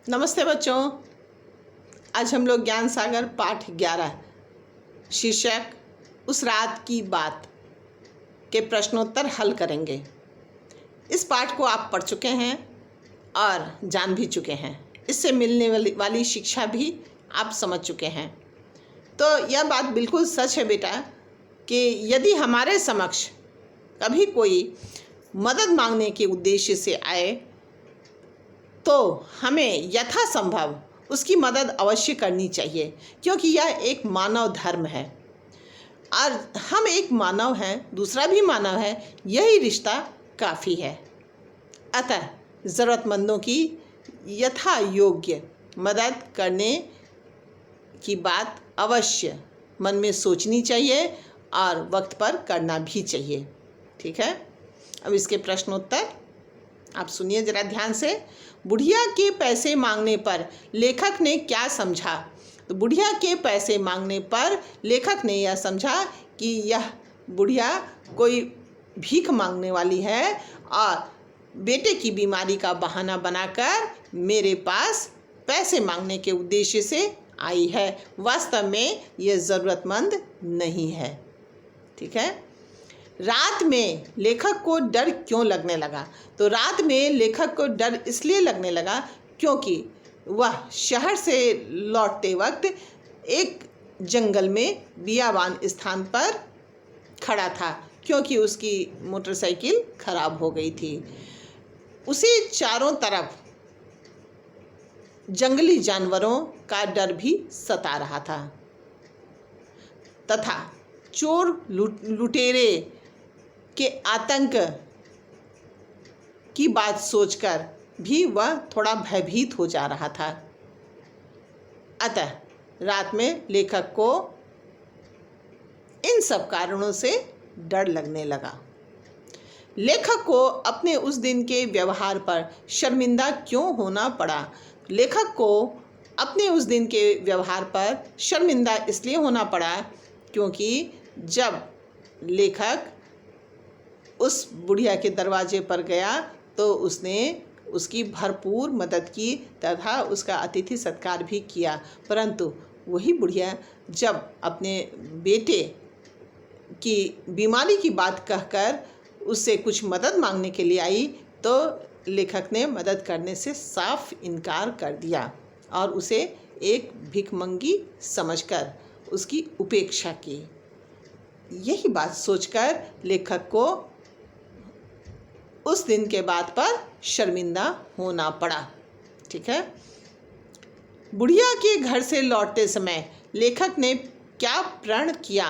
नमस्ते बच्चों। आज हम लोग ज्ञान सागर पाठ 11 शीर्षक उस रात की बात के प्रश्नोत्तर हल करेंगे। इस पाठ को आप पढ़ चुके हैं और जान भी चुके हैं। इससे मिलने वाली शिक्षा भी आप समझ चुके हैं। तो यह बात बिल्कुल सच है बेटा कि यदि हमारे समक्ष कभी कोई मदद मांगने के उद्देश्य से आए तो हमें यथासंभव उसकी मदद अवश्य करनी चाहिए, क्योंकि यह एक मानव धर्म है और हम एक मानव हैं, दूसरा भी मानव है, यही रिश्ता काफ़ी है। अतः ज़रूरतमंदों की यथा योग्य मदद करने की बात अवश्य मन में सोचनी चाहिए और वक्त पर करना भी चाहिए। ठीक है, अब इसके प्रश्नोत्तर आप सुनिए ज़रा ध्यान से। बुढ़िया के पैसे मांगने पर लेखक ने क्या समझा? तो बुढ़िया के पैसे मांगने पर लेखक ने यह समझा कि यह बुढ़िया कोई भीख मांगने वाली है और बेटे की बीमारी का बहाना बनाकर मेरे पास पैसे मांगने के उद्देश्य से आई है। वास्तव में यह ज़रूरतमंद नहीं है। ठीक है, रात में लेखक को डर क्यों लगने लगा? तो रात में लेखक को डर इसलिए लगने लगा क्योंकि वह शहर से लौटते वक्त एक जंगल में बियाबान स्थान पर खड़ा था, क्योंकि उसकी मोटरसाइकिल खराब हो गई थी। उसे चारों तरफ जंगली जानवरों का डर भी सता रहा था तथा चोर लुटेरे के आतंक की बात सोचकर भी वह थोड़ा भयभीत हो जा रहा था। अतः रात में लेखक को इन सब कारणों से डर लगने लगा। लेखक को अपने उस दिन के व्यवहार पर शर्मिंदा क्यों होना पड़ा? लेखक को अपने उस दिन के व्यवहार पर शर्मिंदा इसलिए होना पड़ा क्योंकि जब लेखक उस बुढ़िया के दरवाजे पर गया तो उसने उसकी भरपूर मदद की तथा उसका अतिथि सत्कार भी किया, परंतु वही बुढ़िया जब अपने बेटे की बीमारी की बात कहकर उससे कुछ मदद मांगने के लिए आई तो लेखक ने मदद करने से साफ इनकार कर दिया और उसे एक भिखमंगी समझकर उसकी उपेक्षा की। यही बात सोचकर लेखक को उस दिन के बात पर शर्मिंदा होना पड़ा। ठीक है, बुढ़िया के घर से लौटते समय लेखक ने क्या प्रण किया?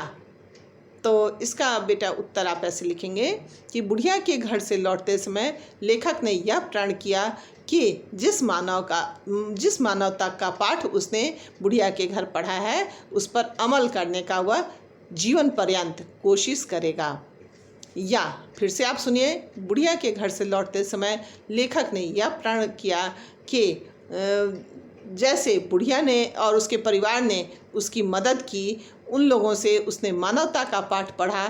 तो इसका बेटा उत्तर आप ऐसे लिखेंगे कि बुढ़िया के घर से लौटते समय लेखक ने यह प्रण किया कि जिस मानवता का पाठ उसने बुढ़िया के घर पढ़ा है उस पर अमल करने का वह जीवन पर्यंत कोशिश करेगा। या फिर से आप सुनिए, बुढ़िया के घर से लौटते समय लेखक ने यह प्रण किया कि जैसे बुढ़िया ने और उसके परिवार ने उसकी मदद की, उन लोगों से उसने मानवता का पाठ पढ़ा,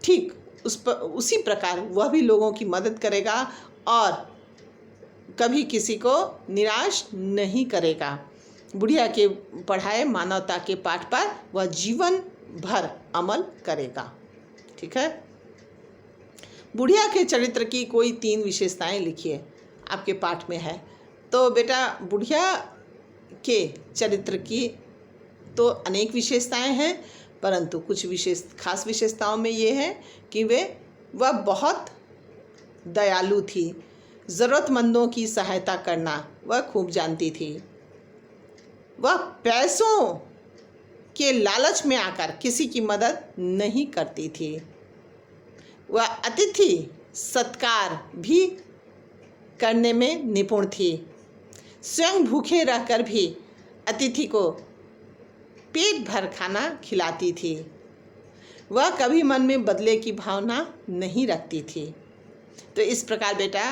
ठीक उसी प्रकार वह भी लोगों की मदद करेगा और कभी किसी को निराश नहीं करेगा। बुढ़िया के पढ़ाए मानवता के पाठ पर वह जीवन भर अमल करेगा। ठीक है, बुढ़िया के चरित्र की कोई 3 विशेषताएं लिखिए, आपके पाठ में है। तो बेटा बुढ़िया के चरित्र की तो अनेक विशेषताएं हैं, परंतु कुछ खास विशेषताओं में ये है कि वह बहुत दयालु थी। ज़रूरतमंदों की सहायता करना वह खूब जानती थी। वह पैसों के लालच में आकर किसी की मदद नहीं करती थी। वह अतिथि सत्कार भी करने में निपुण थी। स्वयं भूखे रहकर भी अतिथि को पेट भर खाना खिलाती थी। वह कभी मन में बदले की भावना नहीं रखती थी। तो इस प्रकार बेटा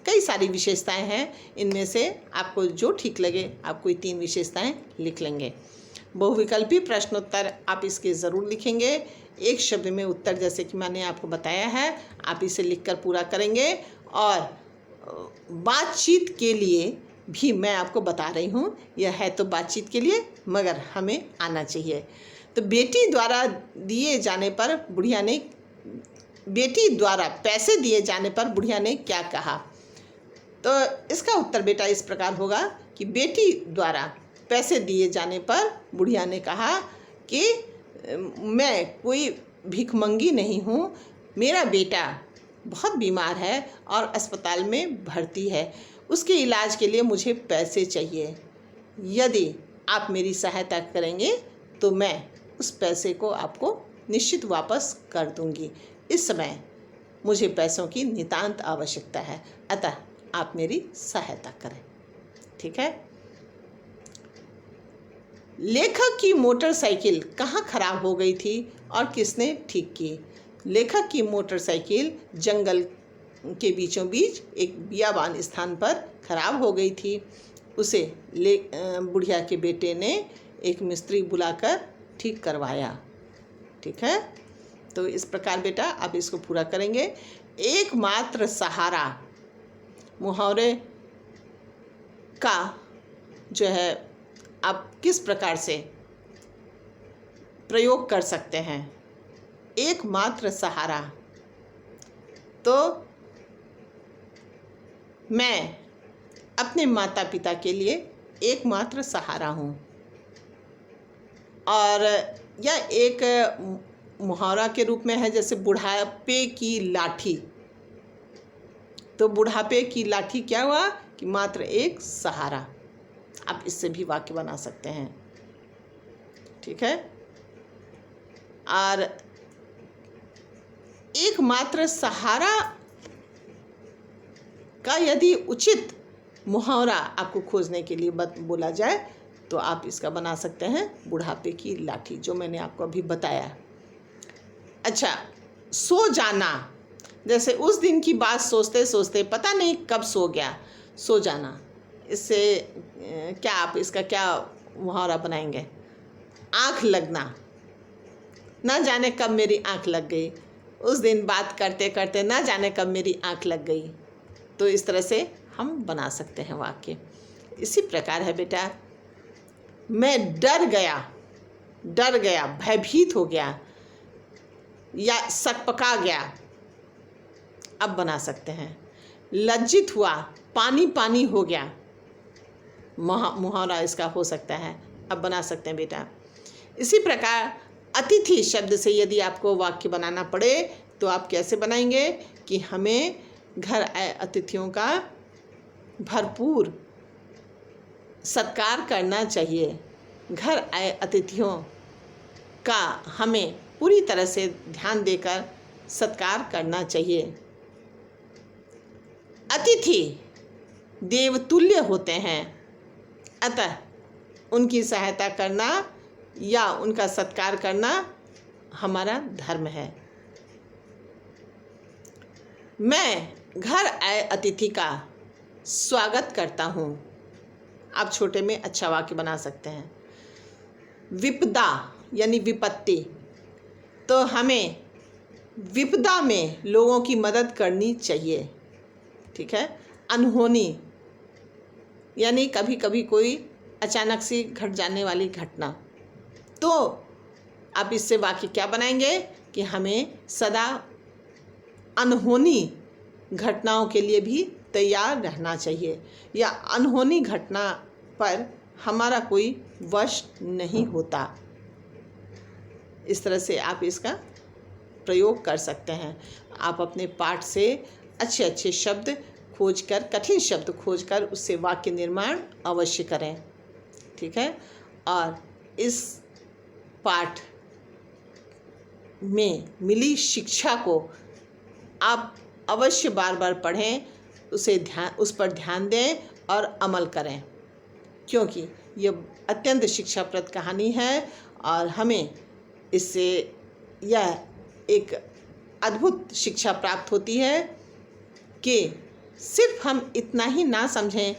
कई सारी विशेषताएं हैं, इनमें से आपको जो ठीक लगे आप कोई 3 विशेषताएं लिख लेंगे। बहुविकल्पी प्रश्नोत्तर आप इसके ज़रूर लिखेंगे। एक शब्द में उत्तर जैसे कि मैंने आपको बताया है, आप इसे लिखकर पूरा करेंगे और बातचीत के लिए भी मैं आपको बता रही हूँ। यह है तो बातचीत के लिए, मगर हमें आना चाहिए। तो बेटी द्वारा दिए जाने पर बुढ़िया ने बेटी द्वारा पैसे दिए जाने पर बुढ़िया ने क्या कहा? तो इसका उत्तर बेटा इस प्रकार होगा कि बेटी द्वारा पैसे दिए जाने पर बुढ़िया ने कहा कि मैं कोई भिखमंगी नहीं हूँ, मेरा बेटा बहुत बीमार है और अस्पताल में भर्ती है, उसके इलाज के लिए मुझे पैसे चाहिए। यदि आप मेरी सहायता करेंगे तो मैं उस पैसे को आपको निश्चित वापस कर दूंगी। इस समय मुझे पैसों की नितांत आवश्यकता है, अतः आप मेरी सहायता करें। ठीक है। लेखक की मोटरसाइकिल कहाँ खराब हो गई थी और किसने ठीक की? लेखक की मोटरसाइकिल जंगल के बीचों बीच एक बियाबान स्थान पर खराब हो गई थी। उसे बुढ़िया के बेटे ने एक मिस्त्री बुलाकर ठीक करवाया। ठीक है। तो इस प्रकार बेटा आप इसको पूरा करेंगे। एकमात्र सहारा मुहावरे का जो है आप किस प्रकार से प्रयोग कर सकते हैं? एकमात्र सहारा, तो मैं अपने माता पिता के लिए एकमात्र सहारा हूँ। और यह एक मुहावरा के रूप में है, जैसे बुढ़ापे की लाठी। तो बुढ़ापे की लाठी क्या हुआ कि मात्र एक सहारा। आप इससे भी वाक्य बना सकते हैं। ठीक है। और एकमात्र सहारा का यदि उचित मुहावरा आपको खोजने के लिए बोला जाए तो आप इसका बना सकते हैं बुढ़ापे की लाठी, जो मैंने आपको अभी बताया। अच्छा, सो जाना, जैसे उस दिन की बात सोचते सोचते पता नहीं कब सो गया, सो जाना। इससे क्या आप इसका क्या मुहावरा बनाएंगे? आँख लगना, ना जाने कब मेरी आँख लग गई, उस दिन बात करते करते ना जाने कब मेरी आँख लग गई। तो इस तरह से हम बना सकते हैं वाक्य। इसी प्रकार है बेटा, मैं डर गया, भयभीत हो गया या सकपका गया, अब बना सकते हैं। लज्जित हुआ, पानी पानी हो गया, मुहावरा इसका हो सकता है, अब बना सकते हैं बेटा। इसी प्रकार अतिथि शब्द से यदि आपको वाक्य बनाना पड़े तो आप कैसे बनाएंगे कि हमें घर आए अतिथियों का भरपूर सत्कार करना चाहिए। घर आए अतिथियों का हमें पूरी तरह से ध्यान देकर सत्कार करना चाहिए। अतिथि देवतुल्य होते हैं, अतः उनकी सहायता करना या उनका सत्कार करना हमारा धर्म है। मैं घर आए अतिथि का स्वागत करता हूँ। आप छोटे में अच्छा वाक्य बना सकते हैं। विपदा यानी विपत्ति, तो हमें विपदा में लोगों की मदद करनी चाहिए। ठीक है। अनहोनी यानी कभी कभी कोई अचानक से घट जाने वाली घटना, तो आप इससे वाक्य क्या बनाएंगे कि हमें सदा अनहोनी घटनाओं के लिए भी तैयार रहना चाहिए, या अनहोनी घटना पर हमारा कोई वश नहीं होता। इस तरह से आप इसका प्रयोग कर सकते हैं। आप अपने पाठ से अच्छे अच्छे शब्द खोजकर, कठिन शब्द खोजकर उससे वाक्य निर्माण अवश्य करें। ठीक है। और इस पाठ में मिली शिक्षा को आप अवश्य बार बार पढ़ें, उस पर ध्यान दें और अमल करें, क्योंकि ये अत्यंत शिक्षाप्रद कहानी है और हमें इससे यह एक अद्भुत शिक्षा प्राप्त होती है कि सिर्फ हम इतना ही ना समझें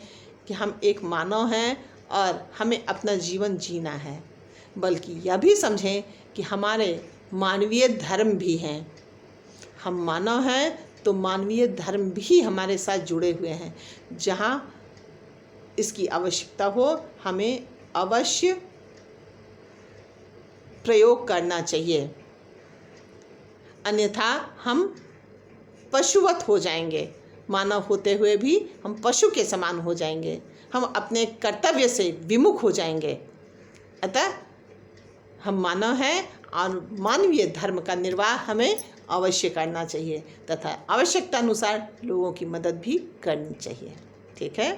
कि हम एक मानव हैं और हमें अपना जीवन जीना है, बल्कि यह भी समझें कि हमारे मानवीय धर्म भी हैं। हम मानव हैं तो मानवीय धर्म भी हमारे साथ जुड़े हुए हैं। जहाँ इसकी आवश्यकता हो हमें अवश्य प्रयोग करना चाहिए, अन्यथा हम पशुवत हो जाएंगे। मानव होते हुए भी हम पशु के समान हो जाएंगे, हम अपने कर्तव्य से विमुख हो जाएंगे। अतः हम मानव हैं और मानवीय धर्म का निर्वाह हमें अवश्य करना चाहिए तथा आवश्यकता अनुसार लोगों की मदद भी करनी चाहिए। ठीक है।